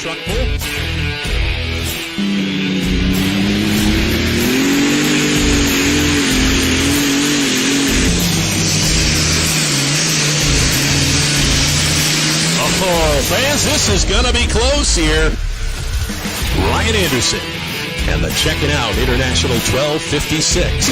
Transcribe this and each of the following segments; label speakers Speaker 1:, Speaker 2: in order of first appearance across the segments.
Speaker 1: truck pull. Oh, fans, this is going to be close here. Ryan Anderson and the Checking Out International 1256.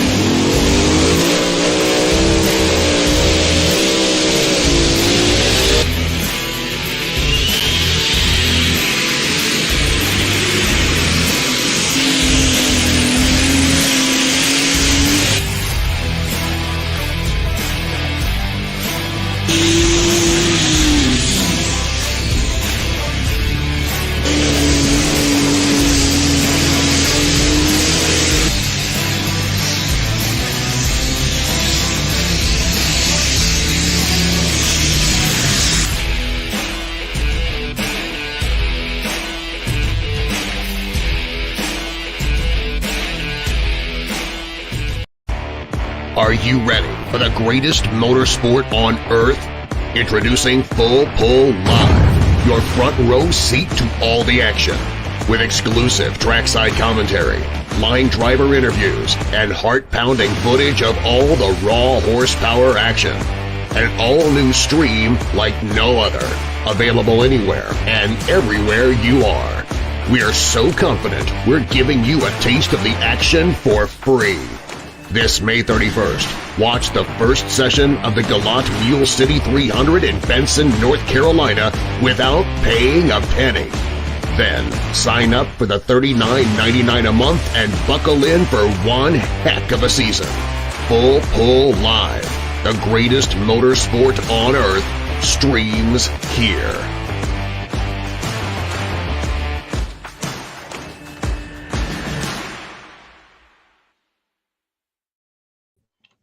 Speaker 2: Are you ready for the greatest motorsport on Earth? Introducing Full Pull Live, your front row seat to all the action. With exclusive trackside commentary, line driver interviews, and heart-pounding footage of all the raw horsepower action. An all-new stream like no other. Available anywhere and everywhere you are. We are so confident we're giving you a taste of the action for free. This May 31st, watch the first session of the Galat Mule City 300 in Benson, North Carolina without paying a penny. Then, sign up for the $39.99 a month and buckle in for one heck of a season. Full Pull Live, the greatest motorsport on Earth, streams here.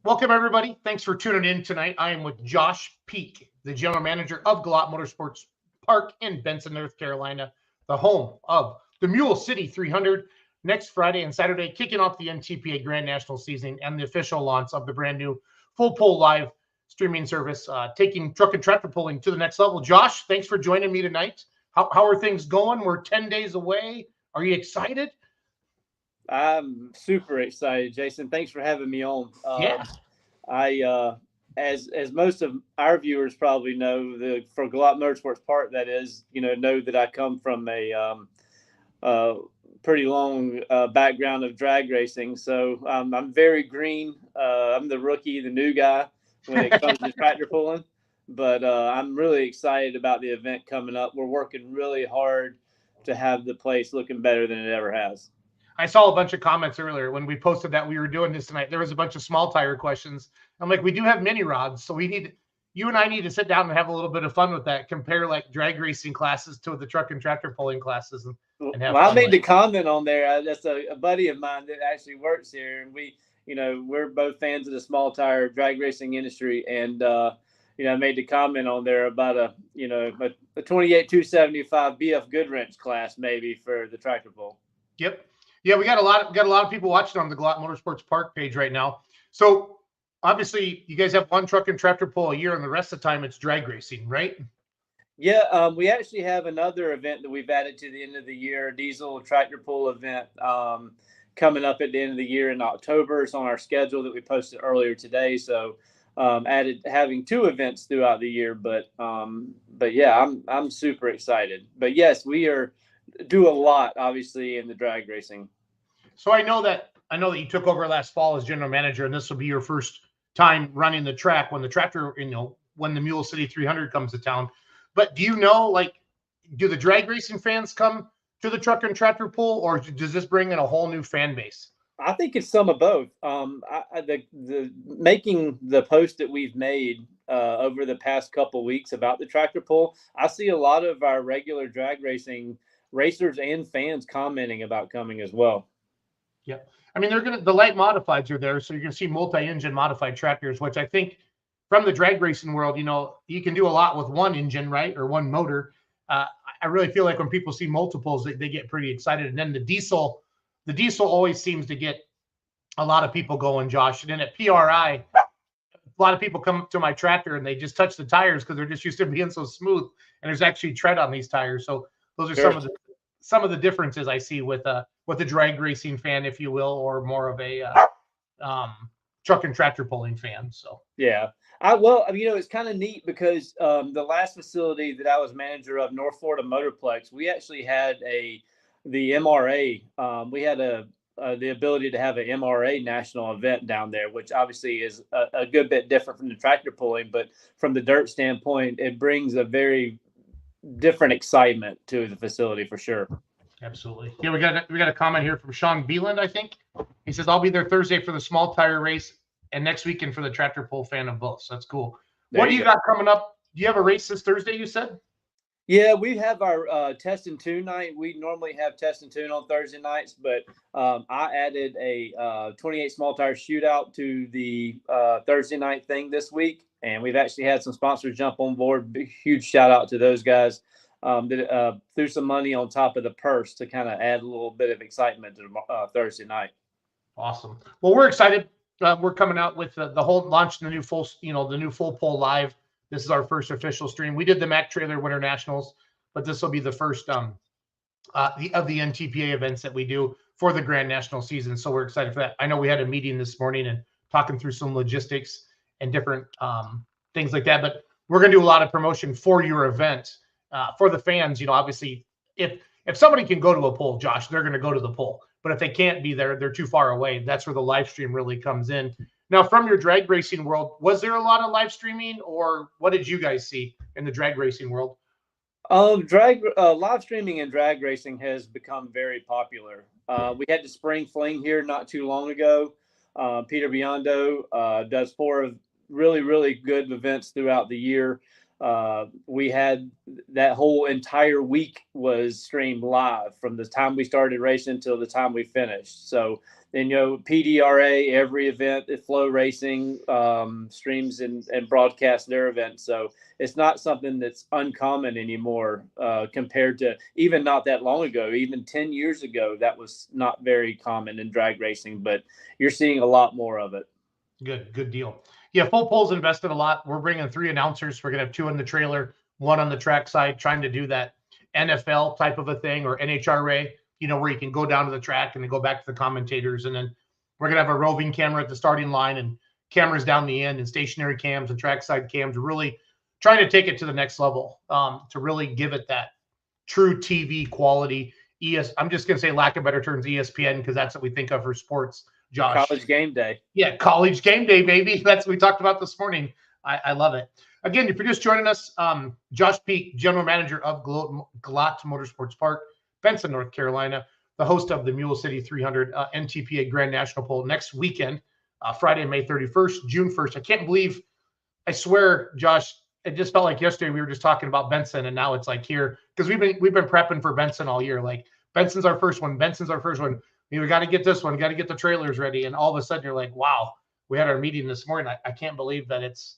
Speaker 3: Welcome, everybody. Thanks for tuning in tonight. I am with Josh Peak, the general manager of Galat Motorsports Park in Benson, North Carolina, the home of the Mule City 300. Next Friday and Saturday, kicking off the NTPA Grand National season and the official launch of the brand new Full Pull Live streaming service, taking truck and tractor pulling to the next level. Josh, thanks for joining me tonight. How are things going? We're 10 days away. Are you excited?
Speaker 4: I'm super excited, Jason. Thanks for having me on. As most of our viewers probably know, for Galat Motorsports Park, that is, know that I come from a pretty long background of drag racing. So I'm very green. I'm the rookie, the new guy when it comes to tractor pulling. But I'm really excited about the event coming up. We're working really hard to have the place looking better than it ever has.
Speaker 3: I saw a bunch of comments earlier when we posted that we were doing this tonight. There was a bunch of small tire questions. I'm like, we do have mini rods, so you and I need to sit down and have a little bit of fun with that. Compare like drag racing classes to the truck and tractor pulling classes, and have
Speaker 4: well,
Speaker 3: fun.
Speaker 4: I made the comment on there. That's a buddy of mine that actually works here, and we're both fans of the small tire drag racing industry, and I made the comment on there about a 28 275 BF Goodwrench class maybe for the tractor pull.
Speaker 3: Yep. Yeah, we got a lot of people watching on the Galat Motorsports Park page right now. So obviously, you guys have one truck and tractor pull a year, and the rest of the time it's drag racing, right?
Speaker 4: Yeah, we actually have another event that we've added to the end of the year, a diesel tractor pull event coming up at the end of the year in October. It's on our schedule that we posted earlier today. So having two events throughout the year, but yeah, I'm super excited. But yes, we do a lot obviously in the drag racing.
Speaker 3: So I know that you took over last fall as general manager, and this will be your first time running the track when the tractor, when the Mule City 300 comes to town. But do you know, do the drag racing fans come to the truck and tractor pull, or does this bring in a whole new fan base?
Speaker 4: I think it's some of both. Making the post that we've made over the past couple of weeks about the tractor pull, I see a lot of our regular drag racing racers and fans commenting about coming as well.
Speaker 3: Yeah. I mean, the light modifieds are there, so you're going to see multi-engine modified tractors, which I think from the drag racing world, you can do a lot with one engine, right? Or one motor. I really feel like when people see multiples, they get pretty excited. And then the diesel always seems to get a lot of people going, Josh. And then at PRI, a lot of people come to my tractor and they just touch the tires because they're just used to being so smooth. And there's actually tread on these tires. So those are
Speaker 4: Sure.
Speaker 3: some of the differences I see with a drag racing fan, if you will, or more of a truck and tractor pulling fan. So
Speaker 4: Yeah. It's kind of neat because the last facility that I was manager of, North Florida Motorplex, we actually had the MRA. We had the ability to have an MRA national event down there, which obviously is a good bit different from the tractor pulling, but from the dirt standpoint, it brings a very different excitement to the facility for sure.
Speaker 3: absolutely. Yeah, we got a comment here from Sean Beeland, I think. He says, I'll be there Thursday for the small tire race and next weekend for the tractor pull fan of both. So that's cool. What do you got coming up? Do you have a race this Thursday, you said?
Speaker 4: Yeah, we have our test and tune night. We normally have test and tune on Thursday nights, but I added a 28 small tire shootout to the Thursday night thing this week. And we've actually had some sponsors jump on board. Big, huge shout out to those guys that threw some money on top of the purse to kind of add a little bit of excitement to Thursday night.
Speaker 3: Awesome. Well, we're excited. We're coming out with the whole launch, the new full pull live. This is our first official stream. We did the Mac Trailer Winter Nationals, but this will be the first of the NTPA events that we do for the Grand National season. So we're excited for that. I know we had a meeting this morning and talking through some logistics and different things like that. But we're going to do a lot of promotion for your event for the fans. Obviously, if somebody can go to a poll, Josh, they're going to go to the poll. But if they can't be there, they're too far away. That's where the live stream really comes in. Now, from your drag racing world, was there a lot of live streaming, or what did you guys see in the drag racing world?
Speaker 4: Live streaming and drag racing has become very popular. We had the Spring Fling here not too long ago. Peter Biondo does 4 really, really good events throughout the year. We had that whole entire week was streamed live from the time we started racing until the time we finished. So then, PDRA, every event at Flow Racing streams and broadcasts their events. So it's not something that's uncommon anymore compared to even not that long ago. Even 10 years ago, that was not very common in drag racing, but you're seeing a lot more of it.
Speaker 3: Good deal. Yeah, Full Pole's invested a lot. We're bringing 3 announcers. We're going to have 2 in the trailer, 1 on the track side, trying to do that NFL type of a thing, or NHRA, where you can go down to the track and then go back to the commentators. And then we're going to have a roving camera at the starting line and cameras down the end and stationary cams and trackside cams, really trying to take it to the next level to really give it that true TV quality. I'm just going to say, lack of better terms, ESPN, because that's what we think of for sports. Josh.
Speaker 4: College game day.
Speaker 3: Yeah, college game day, baby. That's what we talked about this morning. I love it. Again, if you're just joining us, Josh Peak, General Manager of Glot Motorsports Park, Benson, North Carolina, the host of the Mule City 300 NTPA Grand National Poll next weekend, Friday, May 31st, June 1st. I can't believe, I swear, Josh, it just felt like yesterday we were just talking about Benson, and now it's like here, because we've been prepping for Benson all year. Like, Benson's our first one. We got to get this one, got to get the trailers ready. And all of a sudden you're like, wow, we had our meeting this morning. I can't believe that it's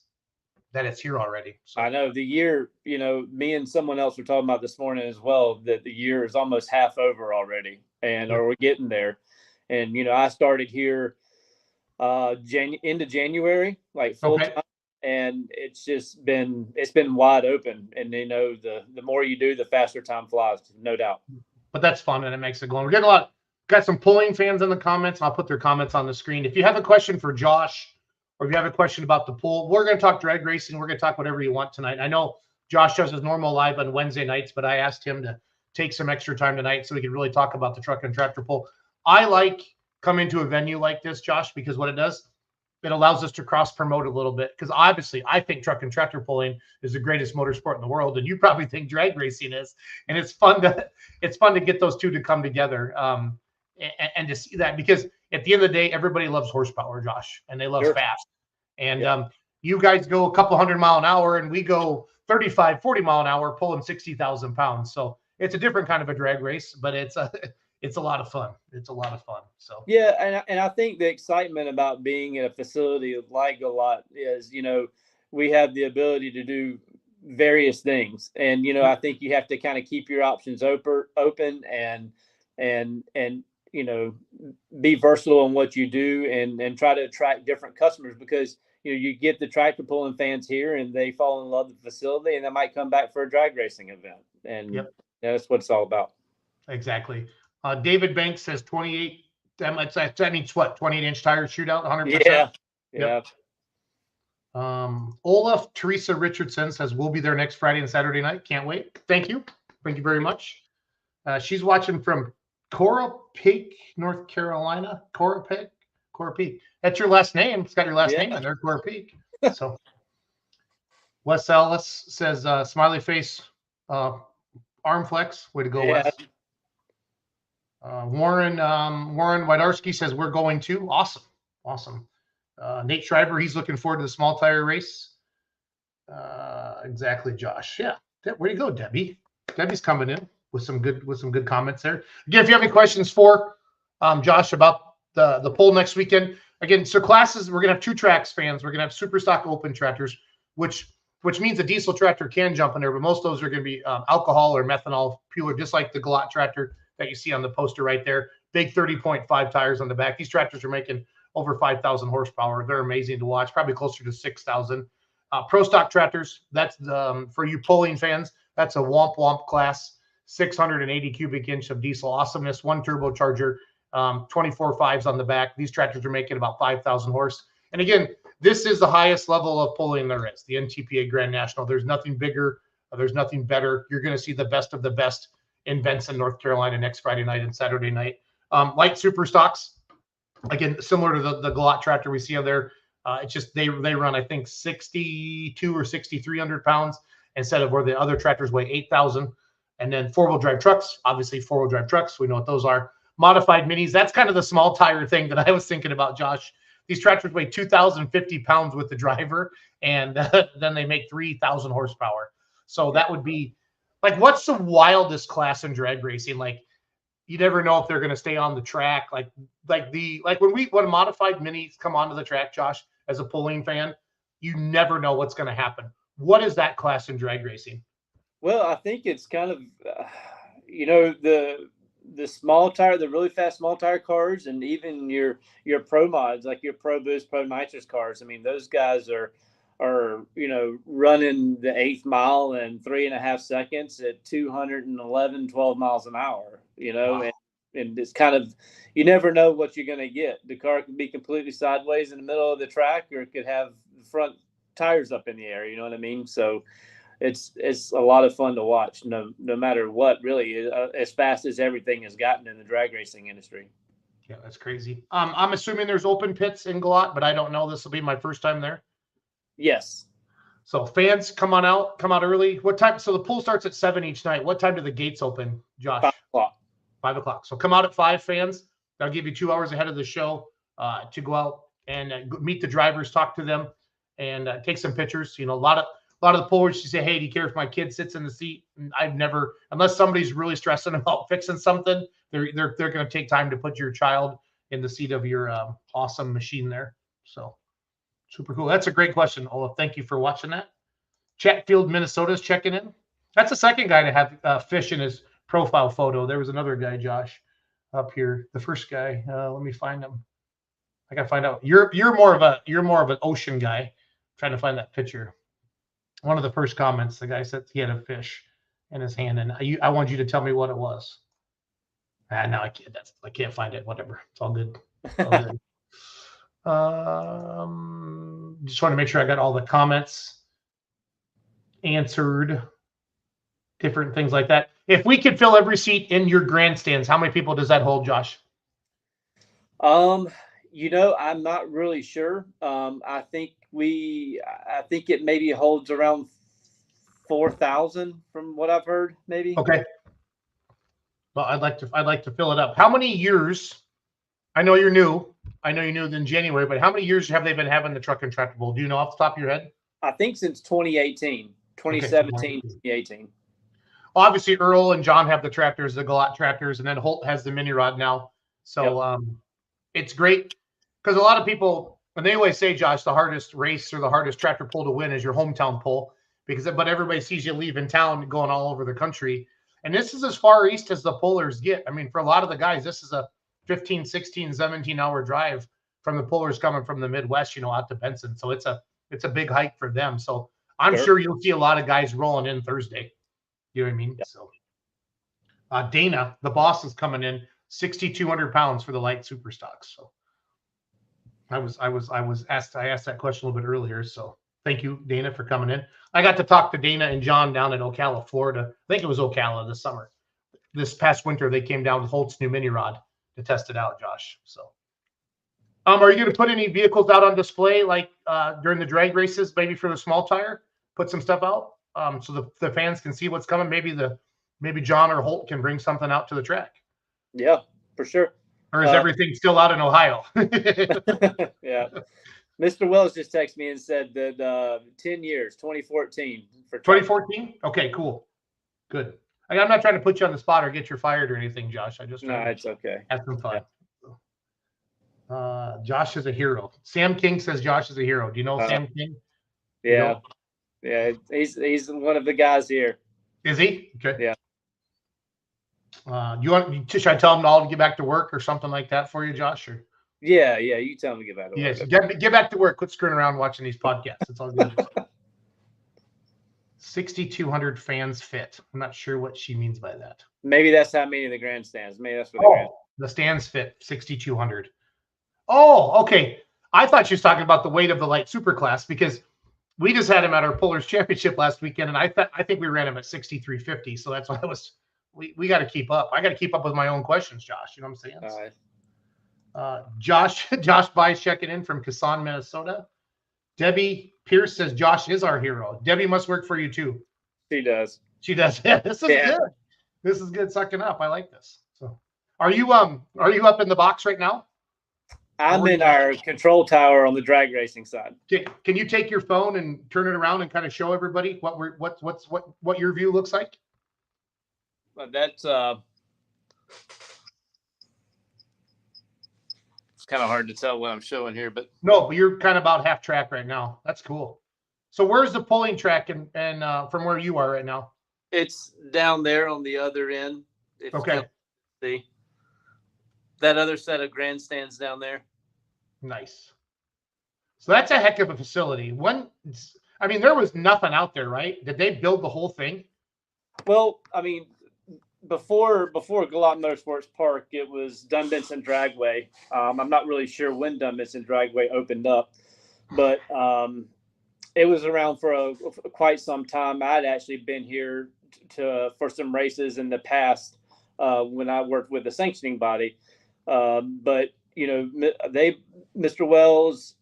Speaker 3: here already. So.
Speaker 4: I know the year, me and someone else were talking about this morning as well, that the year is almost half over already, or we're getting there. And, I started here end of January, like full time. And it's been wide open. And, the more you do, the faster time flies, no doubt.
Speaker 3: But that's fun, and it makes it going. We're getting got some pulling fans in the comments, and I'll put their comments on the screen. If you have a question for Josh, or if you have a question about the pool, we're going to talk drag racing. We're going to talk whatever you want tonight. I know Josh does his normal live on Wednesday nights, but I asked him to take some extra time tonight so we could really talk about the truck and tractor pull. I like coming to a venue like this, Josh, because what it does, it allows us to cross promote a little bit. Because obviously, I think truck and tractor pulling is the greatest motorsport in the world, and you probably think drag racing is. And it's fun to get those two to come together. And to see that, because at the end of the day, everybody loves horsepower, Josh, and they love fast. And you guys go a couple 100-mile an hour, and we go 35, 40 mile an hour pulling 60,000 pounds. So it's a different kind of a drag race, but it's a lot of fun. It's a lot of fun. So
Speaker 4: yeah, and I think the excitement about being at a facility like Glot is, we have the ability to do various things, and I think you have to kind of keep your options open and be versatile in what you do and try to attract different customers, because you get the tractor pulling fans here and they fall in love with the facility and they might come back for a drag racing event. And Yeah, that's what it's all about.
Speaker 3: Exactly. David Banks says 28. That means what? 28-inch tire shootout, 100%.
Speaker 4: Yeah.
Speaker 3: Yep. Olaf Teresa Richardson says we'll be there next Friday and Saturday night. Can't wait. Thank you. Thank you very much. She's watching from Cora Peak, North Carolina. Cora Peak. That's your last name. It's got your last name in there, Cora Peak. So Wes Ellis says smiley face, arm flex. Way to go, Wes. Warren Wydarski says we're going to. Awesome. Nate Schreiber, he's looking forward to the small tire race. Exactly, Josh. Yeah. Where do you go, Debbie? Debbie's coming in with some good comments there. Again, if you have any questions for Josh about the poll next weekend, again, so classes, we're gonna have 2 tracks, fans. We're gonna have super stock open tractors, which means a diesel tractor can jump in there, but most of those are gonna be alcohol or methanol fuel, just like the Galot tractor that you see on the poster right there. Big 30.5 tires on the back. These tractors are making over 5,000 horsepower. They're amazing to watch, probably closer to 6,000. Pro stock tractors, that's for you pulling fans, that's a Womp Womp class, 680 cubic inch of diesel awesomeness, 1 turbocharger, 24 5s on the back. These tractors are making about 5,000 horse. And again, this is the highest level of pulling there is, the NTPA Grand National. There's nothing bigger. There's nothing better. You're going to see the best of the best in Benson, North Carolina next Friday night and Saturday night. Light super stocks, again, similar to the Galot tractor we see on there. It's just they run, I think, 62 or 6,300 pounds instead of where the other tractors weigh 8,000. And then 4-wheel drive trucks, obviously 4-wheel drive trucks. We know what those are. Modified minis. That's kind of the small tire thing that I was thinking about, Josh. These tractors weigh 2,050 pounds with the driver, and then they make 3,000 horsepower. So that would be like, what's the wildest class in drag racing? Like, you never know if they're going to stay on the track. Like when modified minis come onto the track, Josh, as a pulling fan, you never know what's going to happen. What is that class in drag racing?
Speaker 4: Well, I think it's kind of, the small tire, the really fast small tire cars, and even your pro mods, like your Pro Boost, Pro Nitrous cars. I mean, those guys are running the 8th mile in 3.5 seconds at 12 miles an hour, wow. and it's kind of, you never know what you're going to get. The car could be completely sideways in the middle of the track, or it could have the front tires up in the air. You know what I mean? So it's a lot of fun to watch, no matter what, really, as fast as everything has gotten in the drag racing industry.
Speaker 3: Yeah, that's crazy. I'm assuming there's open pits in Galot, but I don't know. This will be my first time there.
Speaker 4: Yes.
Speaker 3: So fans, come out early. What time? So the pool starts at 7 each night. What time do the gates open, Josh?
Speaker 4: 5 o'clock.
Speaker 3: 5 o'clock. So come out at 5, fans. That'll give you 2 hours ahead of the show to go out and meet the drivers, talk to them, and take some pictures. A lot of the pullers, you say, hey, do you care if my kid sits in the seat? And I've never, unless somebody's really stressing about fixing something, they're going to take time to put your child in the seat of your awesome machine there. So super cool. That's a great question, Olaf. Thank you for watching that. Chatfield, Minnesota is checking in. That's the second guy to have fish in his profile photo. There was another guy, Josh, up here. The first guy. Let me find him. I gotta find out. You're more of an ocean guy. I'm trying to find that picture. One of the first comments, the guy said he had a fish in his hand, and I want you to tell me what it was. No, I can't. I can't find it. Whatever. It's all good. It's all good. Just want to make sure I got all the comments answered. Different things like that. If we could fill every seat in your grandstands, how many people does that hold, Josh?
Speaker 4: I'm not really sure. I think it maybe holds around 4,000 from what I've heard, maybe.
Speaker 3: Okay. Well, I'd like to fill it up. How many years? I know you're new. I know you're new in January, but how many years have they been having the Truck and Tractor Bowl? Do you know off the top of your head?
Speaker 4: I think since 2018, 2017, okay. 2018.
Speaker 3: Obviously, Earl and John have the tractors, the Galot tractors, and then Holt has the mini rod now. So yep. It's great because a lot of people, and they always say, Josh, the hardest race or the hardest tractor pull to win is your hometown pull, but everybody sees you leaving town going all over the country. And this is as far east as the pullers get. I mean, for a lot of the guys, this is a 15, 16, 17-hour drive from the pullers coming from the Midwest, out to Benson. So it's a big hike for them. So I'm sure you'll see a lot of guys rolling in Thursday. You know what I mean?
Speaker 4: Yeah.
Speaker 3: So Dana, the boss, is coming in 6,200 pounds for the light super stocks. So I asked that question a little bit earlier. So thank you, Dana, for coming in. I got to talk to Dana and John down in Ocala, Florida. I think it was Ocala this summer. This past winter, they came down with Holt's new mini rod to test it out, Josh. So, are you going to put any vehicles out on display like during the drag races, maybe for the small tire? Put some stuff out so the fans can see what's coming. Maybe John or Holt can bring something out to the track.
Speaker 4: Yeah, for sure.
Speaker 3: Or is everything still out in Ohio?
Speaker 4: Yeah. Mr. Wells just texted me and said that 10 years, 2014. For
Speaker 3: 2014? Okay, cool. Good. I'm not trying to put you on the spot or get you fired or anything, Josh.
Speaker 4: No, it's okay.
Speaker 3: Have some fun. Yeah. Josh is a hero. Sam King says Josh is a hero. Do you know Sam King?
Speaker 4: Yeah. Yeah. He's one of the guys here.
Speaker 3: Is he? Okay.
Speaker 4: Yeah.
Speaker 3: Should I tell him all to get back to work or something like that for you, Josh? Or?
Speaker 4: Yeah. You tell him to get back to work.
Speaker 3: Yes, get back to work. Quit screwing around watching these podcasts. It's all good. 6,200 fans fit. I'm not sure what she means by that.
Speaker 4: Maybe that's how many of the grandstands. Maybe that's what
Speaker 3: the stands fit 6,200. Oh, okay. I thought she was talking about the weight of the light superclass because we just had him at our Pullers Championship last weekend, and I think we ran him at 6,350. So that's why we got to keep up. I got to keep up with my own questions, Josh. You know what I'm saying?
Speaker 4: All right.
Speaker 3: Josh Byes checking in from Kasson, Minnesota. Debbie Pierce says Josh is our hero. Debbie must work for you too.
Speaker 4: She does.
Speaker 3: Yeah, this is good. This is good sucking up. I like this. So, are you up in the box right now?
Speaker 4: I'm in our control tower on the drag racing side.
Speaker 3: Can you take your phone and turn it around and kind of show everybody what your view looks like?
Speaker 4: That's it's kind of hard to tell what I'm showing here, but
Speaker 3: you're kind of about half track right now. That's cool. So where's the pulling track and from where you are right now?
Speaker 4: It's down there on the other end.
Speaker 3: Okay.
Speaker 4: See that other set of grandstands down there?
Speaker 3: Nice. So that's a heck of a facility. There was nothing out there, right? Did they build the whole thing?
Speaker 4: Well, before Galat Motorsports Park, it was Dunbenson Dragway. I'm not really sure when Dunbenson Dragway opened up, but it was around for quite some time. I'd actually been here for some races in the past when I worked with the sanctioning body. But Mr. Wells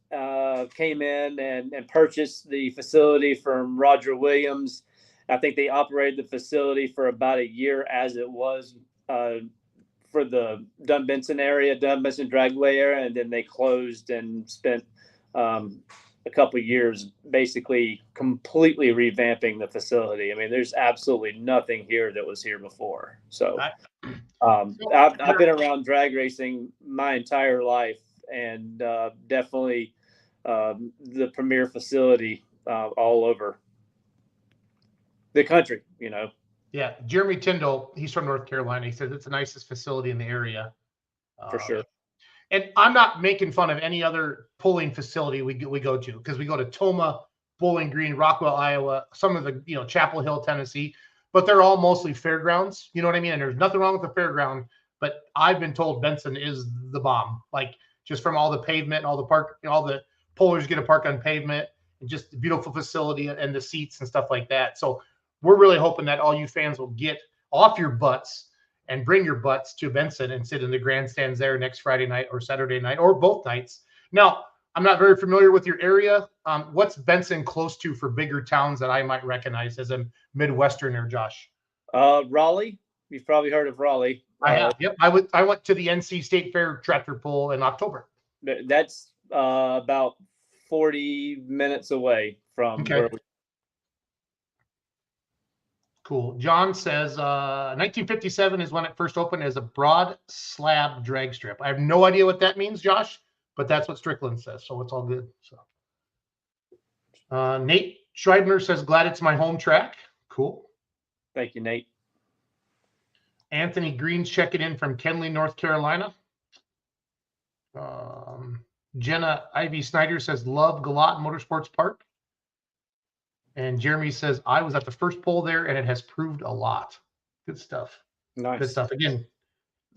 Speaker 4: came in and purchased the facility from Roger Williams. I think they operated the facility for about a year as it was for the Dunbenson Dragway area, and then they closed and spent a couple of years basically completely revamping the facility. There's absolutely nothing here that was here before. So I've been around drag racing my entire life, and definitely the premier facility all over the country,
Speaker 3: Yeah. Jeremy Tyndall, he's from North Carolina. He says it's the nicest facility in the area.
Speaker 4: For sure.
Speaker 3: And I'm not making fun of any other pulling facility we go to, because we go to Toma, Bowling Green, Rockwell, Iowa, some of the, Chapel Hill, Tennessee, but they're all mostly fairgrounds. You know what I mean? And there's nothing wrong with the fairground, but I've been told Benson is the bomb. Like, just from all the pavement, all the park, all the pullers get to park on pavement, and just the beautiful facility and the seats and stuff like that. So we're really hoping that all you fans will get off your butts and bring your butts to Benson and sit in the grandstands there next Friday night or Saturday night or both nights. Now, I'm not very familiar with your area. What's Benson close to for bigger towns that I might recognize as a Midwesterner, Josh?
Speaker 4: Raleigh. You've probably heard of Raleigh.
Speaker 3: I have. Yep. I went to the NC State Fair tractor pull in October.
Speaker 4: That's about 40 minutes away from where we.
Speaker 3: Cool. John says 1957 is when it first opened as a broad slab drag strip. I have no idea what that means, Josh, but that's what Strickland says, so it's all good. So Nate Schreibner says, glad it's my home track. Cool.
Speaker 4: Thank you, Nate.
Speaker 3: Anthony Green's checking in from Kenley, North Carolina. Jenna Ivy Snyder says, love Galat Motorsports Park. And Jeremy says, I was at the first poll there, and it has proved a lot. Good stuff.
Speaker 4: Nice.
Speaker 3: Good stuff. Again,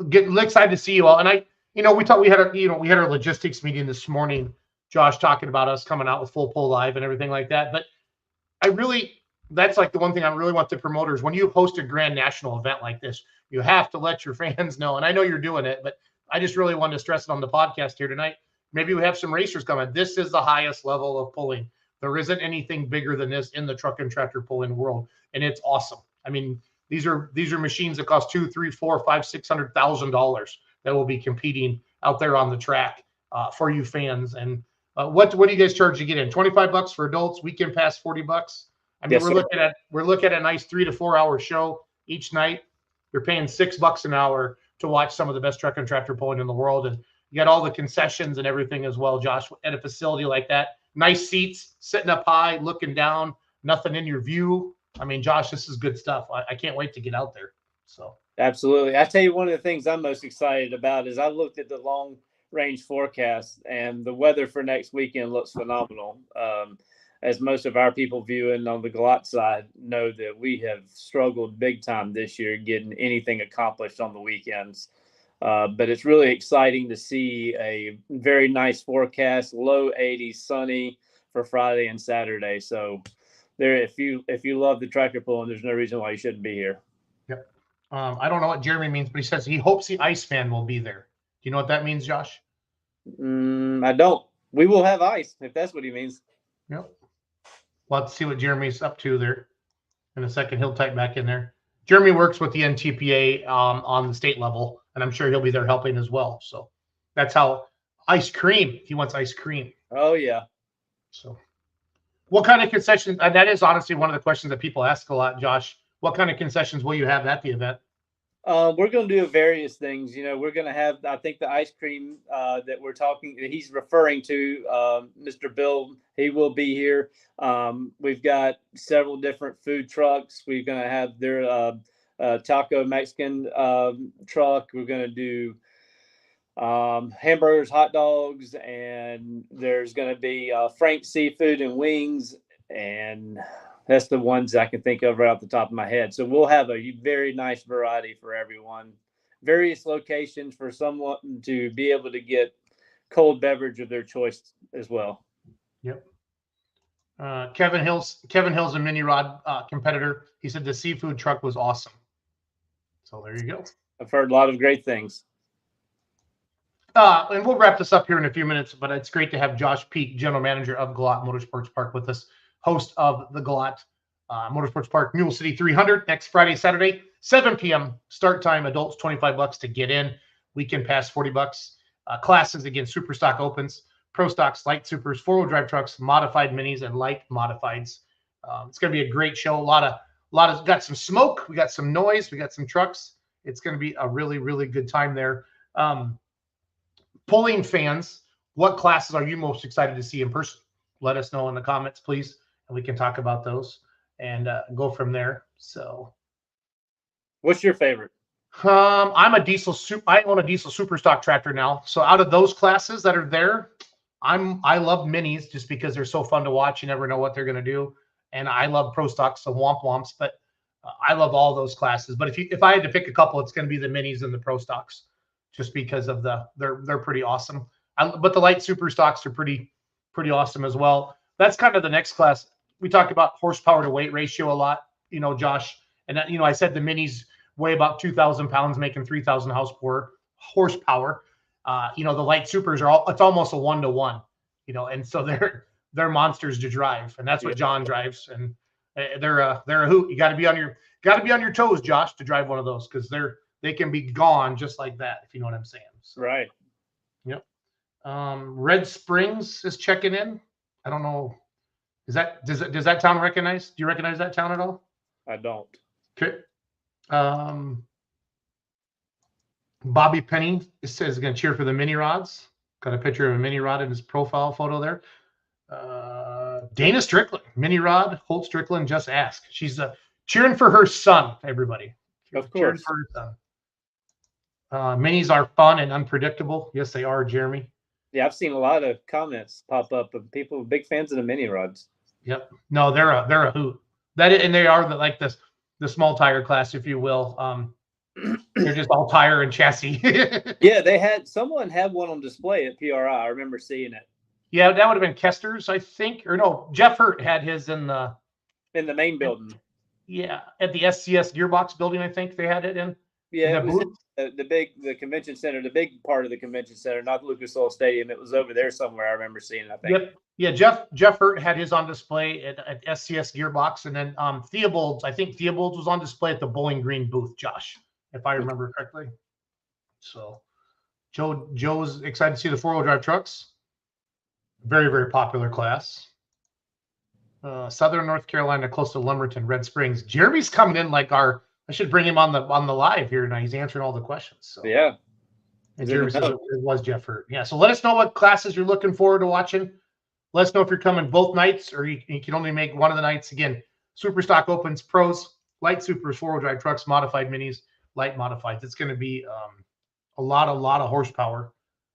Speaker 3: getting excited to see you all. And we had our logistics meeting this morning, Josh, talking about us coming out with Full Pull Live and everything like that. But that's like the one thing I really want the promoters, when you host a grand national event like this, you have to let your fans know. And I know you're doing it, but I just really wanted to stress it on the podcast here tonight. Maybe we have some racers coming. This is the highest level of pulling. There isn't anything bigger than this in the truck and tractor pulling world. And it's awesome. I mean, these are machines that cost $200,000, $300,000, $400,000, $500,000, $600,000 that will be competing out there on the track for you fans. And what do you guys charge to get in? $25 for adults, weekend pass $40. I mean,
Speaker 4: Yes,
Speaker 3: we're looking at a nice 3 to 4 hour show each night. You're paying $6 an hour to watch some of the best truck and tractor pulling in the world, and you got all the concessions and everything as well, Josh, at a facility like that. Nice seats, sitting up high, looking down, nothing in your view. I mean, Josh, this is good stuff. I can't wait to get out there. So
Speaker 4: absolutely. I tell you, one of the things I'm most excited about is I looked at the long range forecast, and the weather for next weekend looks phenomenal. As most of our people viewing on the Glot side know that we have struggled big time this year getting anything accomplished on the weekends. But it's really exciting to see a very nice forecast, low 80s, sunny for Friday and Saturday. So if you love the tractor pulling, there's no reason why you shouldn't be here.
Speaker 3: Yep. I don't know what Jeremy means, but he says he hopes the Iceman will be there. Do you know what that means, Josh?
Speaker 4: I don't. We will have ice if that's what he means.
Speaker 3: Yep. We'll have to see what Jeremy's up to there in a second. He'll type back in there. Jeremy works with the NTPA on the state level, and I'm sure he'll be there helping as well. So that's how ice cream. He wants ice cream.
Speaker 4: Oh, yeah.
Speaker 3: So what kind of concessions? And that is honestly one of the questions that people ask a lot, Josh. What kind of concessions will you have at the event?
Speaker 4: We're going to do various things. We're going to have, I think, the ice cream that he's referring to, Mr. Bill, he will be here. We've got several different food trucks. We're going to have their taco Mexican truck. We're going to do hamburgers, hot dogs, and there's going to be Frank seafood and wings, and that's the ones I can think of right off the top of my head. So we'll have a very nice variety for everyone. Various locations for someone to be able to get cold beverage of their choice as well.
Speaker 3: Yep. Kevin Hill's a mini rod competitor. He said the seafood truck was awesome. So there you go.
Speaker 4: I've heard a lot of great things.
Speaker 3: And we'll wrap this up here in a few minutes, but it's great to have Josh Peak, General Manager of Glot Motorsports Park, with us, host of the Glot Motorsports Park Mule City 300 next Friday, Saturday, 7 p.m. start time. Adults $25 to get in. Weekend pass $40. Classes again: Super Stock Opens, Pro Stocks, Light Supers, 4-wheel drive trucks, modified minis, and light modifieds. It's going to be a great show. A lot of got some smoke. We got some noise. We got some trucks. It's going to be a really, really good time there. Pulling fans, what classes are you most excited to see in person? Let us know in the comments, please, and we can talk about those and go from there. So,
Speaker 4: what's your favorite?
Speaker 3: I own a diesel super stock tractor now. So out of those classes that are there, I love minis just because they're so fun to watch. You never know what they're going to do. And I love pro stocks, so womp womps, but I love all those classes. But if I had to pick a couple, it's going to be the minis and the pro stocks, just because of they're pretty awesome. But the light super stocks are pretty awesome as well. That's kind of the next class. We talked about horsepower to weight ratio a lot, Josh. And I said the minis weigh about 2,000 pounds, making 3,000 horsepower. The light supers it's almost a 1-to-1, and so they're monsters to drive, and that's what John drives, and they're a hoot. You got to be on your toes, Josh, to drive one of those, because they can be gone just like that, if you know what I'm saying. So,
Speaker 4: right.
Speaker 3: Yep. Red Springs is checking in. I don't know. Does that town recognize? Do you recognize that town at all?
Speaker 4: I don't.
Speaker 3: Okay. Bobby Penny says he's going to cheer for the mini rods. Got a picture of a mini rod in his profile photo there. Dana Strickland, mini rod, Holt Strickland, just ask. She's cheering for her son, everybody.
Speaker 4: Of
Speaker 3: cheering
Speaker 4: course.
Speaker 3: for her son. Minis are fun and unpredictable. Yes, they are, Jeremy.
Speaker 4: Yeah, I've seen a lot of comments pop up of people big fans of the mini rods.
Speaker 3: Yep. No, they're a hoot. And they are the small tire class, if you will. They're just all tire and chassis.
Speaker 4: Yeah, someone had one on display at PRI. I remember seeing it
Speaker 3: Yeah, that would have been Kester's, I think. Or no, Jeff Hurt had his in the
Speaker 4: main building.
Speaker 3: Yeah, at the SCS Gearbox building, I think they had it in.
Speaker 4: Yeah,
Speaker 3: it
Speaker 4: was the convention center, the big part of the convention center, not Lucas Oil Stadium. It was over there somewhere. I remember seeing it, I think.
Speaker 3: Yep. Yeah, Jeff Hurt had his on display at SCS Gearbox, and then Theobald's, I think Theobald's was on display at the Bowling Green booth, Josh, if I remember correctly. So Joe's excited to see the 4-wheel drive trucks. Very, very popular class. Southern North Carolina, close to Lumberton, Red Springs. Jeremy's coming in like I should bring him on the live here tonight. He's answering all the questions. So
Speaker 4: yeah.
Speaker 3: And Jeremy says it was Jeff Hurt. Yeah. So let us know what classes you're looking forward to watching. Let us know if you're coming both nights or you can only make one of the nights. Again, Super Stock Opens, Pros, Light Supers, 4-wheel drive trucks, Modified Minis, Light Modifieds. It's going to be a lot of horsepower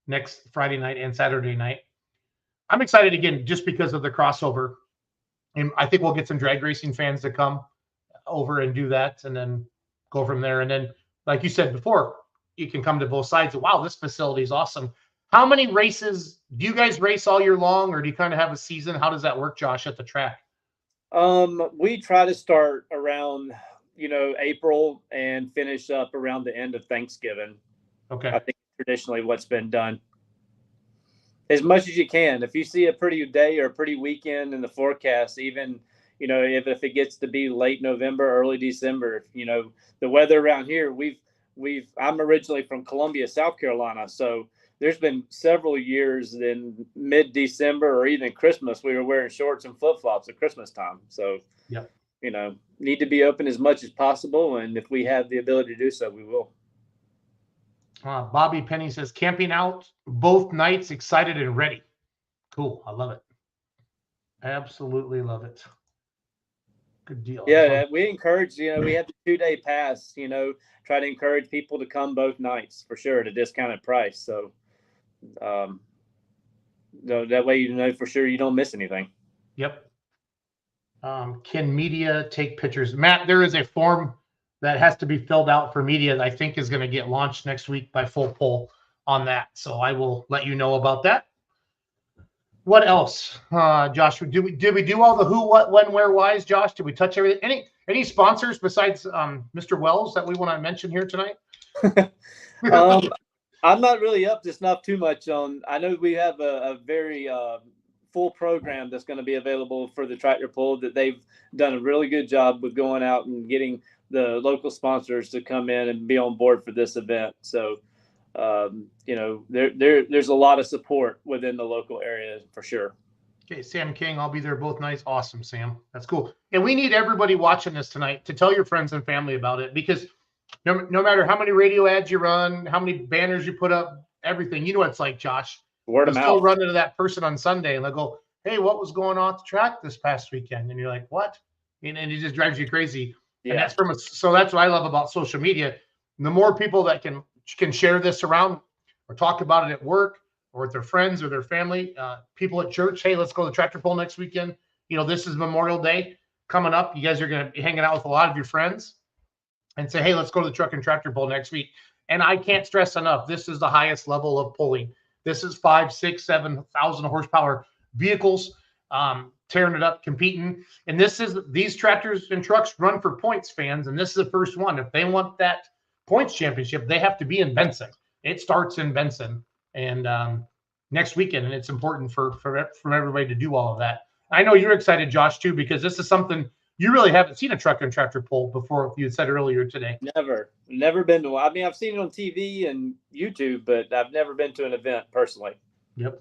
Speaker 3: next Friday night and Saturday night. I'm excited again just because of the crossover. And I think we'll get some drag racing fans to come over and do that and then go from there. And then, like you said before, you can come to both sides. Wow, this facility is awesome. How many races do you guys race all year long, or do you kind of have a season? How does that work, Josh, at the track?
Speaker 4: We try to start around, April and finish up around the end of Thanksgiving.
Speaker 3: Okay.
Speaker 4: I think traditionally what's been done. As much as you can. If you see a pretty day or a pretty weekend in the forecast, even, if it gets to be late November, early December, the weather around here, I'm originally from Columbia, South Carolina. So there's been several years in mid-December or even Christmas, we were wearing shorts and flip-flops at Christmas time. So,
Speaker 3: yep.
Speaker 4: Need to be open as much as possible. And if we have the ability to do so, we will.
Speaker 3: Bobby Penny says, camping out both nights, excited and ready. Cool. I love it. Absolutely love it. Good deal.
Speaker 4: Yeah, we encourage, we have the 2-day pass, try to encourage people to come both nights for sure at a discounted price. So that way, for sure you don't miss anything.
Speaker 3: Yep. Can media take pictures? Matt, there is a form that has to be filled out for media that I think is going to get launched next week by Full Pull on that. So I will let you know about that. What else, Josh? Did we do all the who, what, when, where, whys, Josh? Did we touch everything? Any sponsors besides Mr. Wells that we want to mention here tonight?
Speaker 4: I'm not really up to snuff too much on. I know we have a very full program that's going to be available for the tractor pull, that they've done a really good job with going out and getting the local sponsors to come in and be on board for this event. So, there's a lot of support within the local area for sure.
Speaker 3: Okay, Sam King, I'll be there both nights. Awesome, Sam. That's cool. And we need everybody watching this tonight to tell your friends and family about it, because no matter how many radio ads you run, how many banners you put up, everything, what it's like, Josh.
Speaker 4: Word of mouth.
Speaker 3: Still run into that person on Sunday and they'll go, hey, what was going on at the track this past weekend? And you're like, what? And it just drives you crazy. Yeah. And so that's what I love about social media. The more people that can share this around or talk about it at work or with their friends or their family, people at church, hey, let's go to the tractor pull next weekend. This is Memorial Day coming up. You guys are going to be hanging out with a lot of your friends and say, hey, let's go to the truck and tractor pull next week. And I can't stress enough, this is the highest level of pulling. This is 5,000, 6,000, 7,000 horsepower vehicles tearing it up, competing. And these tractors and trucks run for points, fans. And this is the first one. If they want that points championship, they have to be in Benson. It starts in Benson and next weekend. And it's important for everybody to do all of that. I know you're excited, Josh, too, because this is something you really haven't seen a truck and tractor pull before. You said earlier today.
Speaker 4: Never been to one. I mean, I've seen it on TV and YouTube, but I've never been to an event personally.
Speaker 3: Yep.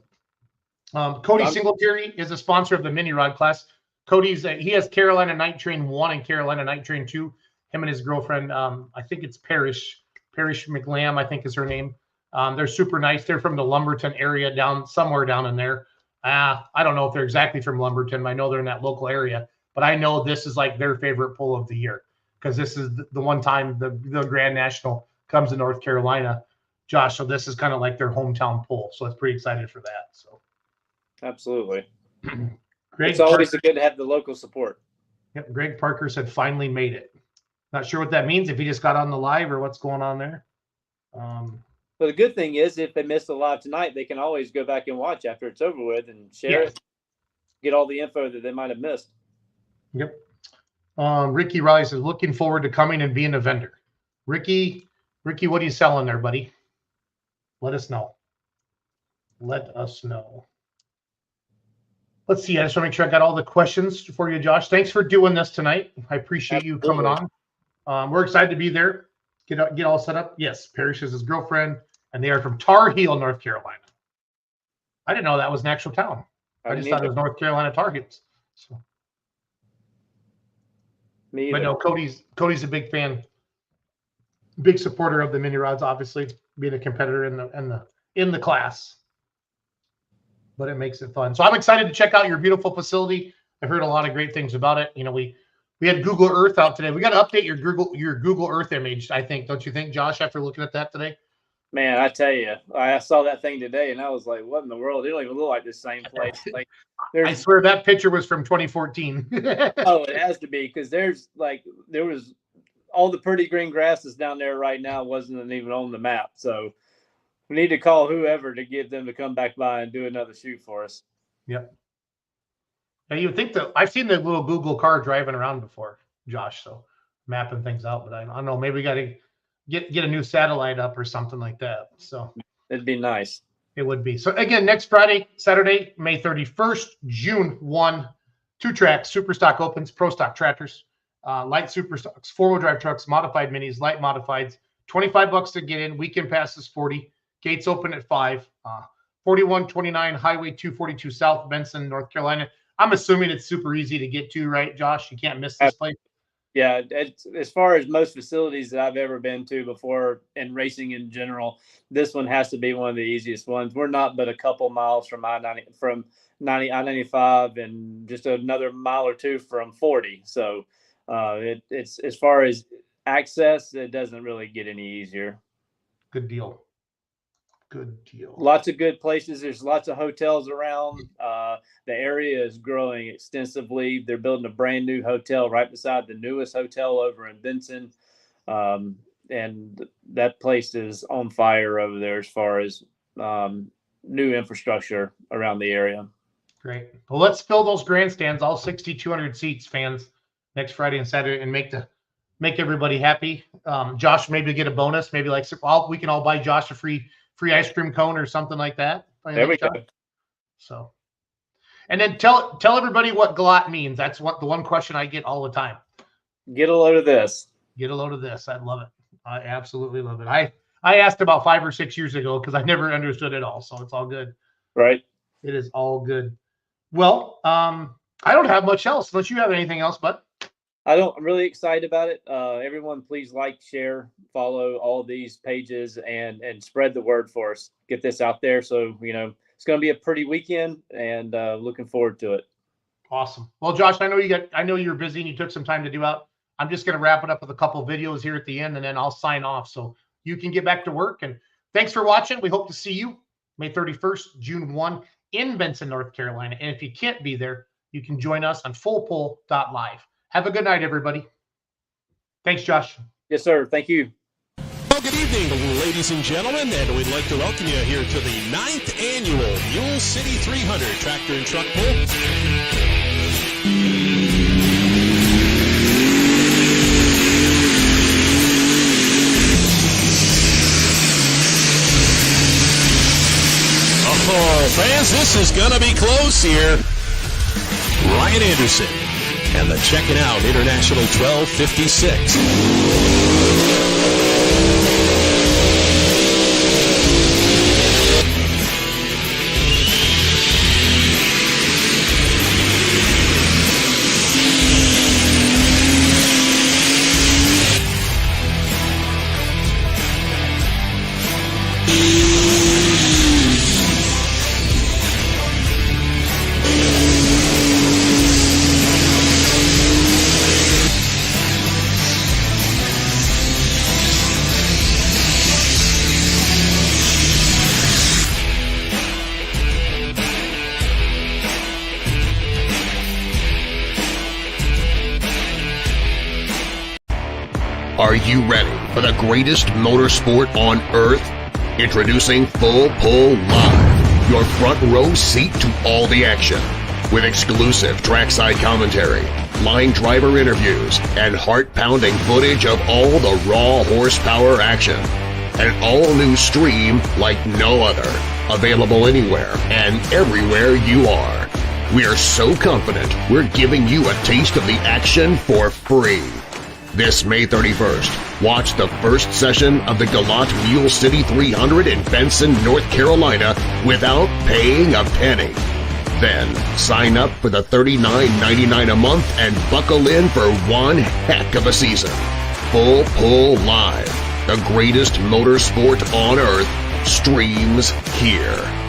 Speaker 3: Cody Singletary is a sponsor of the mini rod class. He has Carolina Night Train 1 and Carolina Night Train 2. Him and his girlfriend, I think it's Parrish McLam, I think is her name. They're super nice. They're from the Lumberton area, somewhere down in there. I don't know if they're exactly from Lumberton. I know they're in that local area, but I know this is like their favorite pull of the year, because this is the one time the Grand National comes to North Carolina, Josh. So this is kind of like their hometown pull. So it's pretty excited for that. So.
Speaker 4: Absolutely.
Speaker 3: Greg
Speaker 4: it's always good to have the local support.
Speaker 3: Yep. Greg Parker said, finally made it. Not sure what that means, if he just got on the live or what's going on there.
Speaker 4: Well, the good thing is if they missed the live tonight, they can always go back and watch after it's over with and share it, get all the info that they might have missed.
Speaker 3: Yep. Ricky Riley says, looking forward to coming and being a vendor. Ricky, what are you selling there, buddy? Let us know. Let us know. Let's see. I just want to make sure I got all the questions for you, Josh. Thanks for doing this tonight. I appreciate you coming on. We're excited to be there. Get all set up. Yes, Parrish is his girlfriend, and they are from Tar Heel, North Carolina. I didn't know that was an actual town. I just thought it was North Carolina Tar Heels. So. But no, Cody's a big fan, big supporter of the mini rods. Obviously, being a competitor in the class. But it makes it fun. So I'm excited to check out your beautiful facility. I've heard a lot of great things about it. You know, we had Google Earth out today. We got to update your Google Earth image, I think. Don't you think, Josh, after looking at that today?
Speaker 4: Man, I tell you, I saw that thing today, and I was like, what in the world? It don't even look like the same place. Like,
Speaker 3: I swear that picture was from 2014.
Speaker 4: Oh, it has to be, because there was all the pretty green grasses down there right now wasn't even on the map. So we need to call whoever to get them to come back by and do another shoot for us.
Speaker 3: Yep. And you would think that I've seen the little Google car driving around before, Josh, so mapping things out, but I don't know, maybe we got to get a new satellite up or something like that. So
Speaker 4: it'd be nice.
Speaker 3: It would be. So again, next Saturday, May 31st, June 1, 2 tracks, Super Stock Opens, Pro Stock Tractors, light Super Stocks, 4-wheel drive trucks, modified minis, light modifieds, $25 to get in, weekend passes 40, gates open at 5, 4129 Highway 242 South, Benson, North Carolina. I'm assuming it's super easy to get to, right, Josh? You can't miss this place.
Speaker 4: Yeah, as far as most facilities that I've ever been to before and racing in general, this one has to be one of the easiest ones. We're not but a couple miles from I-95 and just another mile or two from 40. So it's as far as access, it doesn't really get any easier.
Speaker 3: Good deal. Good deal.
Speaker 4: Lots of good places. There's lots of hotels around. The area is growing extensively. They're building a brand new hotel right beside the newest hotel over in Benson. And that place is on fire over there as far as new infrastructure around the area.
Speaker 3: Great. Well, let's fill those grandstands, all 6,200 seats, fans, next Friday and Saturday, and make everybody happy. Josh, maybe get a bonus. Maybe like we can all buy Josh a free ice cream cone or something like that.
Speaker 4: There we go.
Speaker 3: So, and then tell everybody what GLOT means. That's the one question I get all the time.
Speaker 4: Get a load of this.
Speaker 3: Get a load of this. I love it. I absolutely love it. I asked about 5 or 6 years ago because I never understood it all. So it's all good.
Speaker 4: Right.
Speaker 3: It is all good. Well, I don't have much else unless you have anything else, bud.
Speaker 4: I'm really excited about it. Everyone, please like, share, follow all these pages and spread the word for us. Get this out there. So, it's going to be a pretty weekend and looking forward to it.
Speaker 3: Awesome. Well, Josh, I know you're busy and you took some time to do out. I'm just going to wrap it up with a couple of videos here at the end, and then I'll sign off so you can get back to work. And thanks for watching. We hope to see you May 31st, June 1 in Benson, North Carolina. And if you can't be there, you can join us on fullpull.live. Have a good night, everybody. Thanks, Josh.
Speaker 4: Yes, sir. Thank you.
Speaker 1: Well, good evening, ladies and gentlemen, and we'd like to welcome you here to the 9th annual Mule City 300 Tractor and Truck Pull. Oh, fans, this is going to be close here. Ryan Anderson and the Checking Out International 1256.
Speaker 2: Are you ready for the greatest motorsport on Earth? Introducing Full Pull Live, your front row seat to all the action. With exclusive trackside commentary, line driver interviews, and heart-pounding footage of all the raw horsepower action. An all-new stream like no other. Available anywhere and everywhere you are. We are so confident we're giving you a taste of the action for free. This May 31st, watch the first session of the Galat Mule City 300 in Benson, North Carolina without paying a penny. Then, sign up for the $39.99 a month and buckle in for one heck of a season. Full Pull Live, the greatest motorsport on Earth, streams here.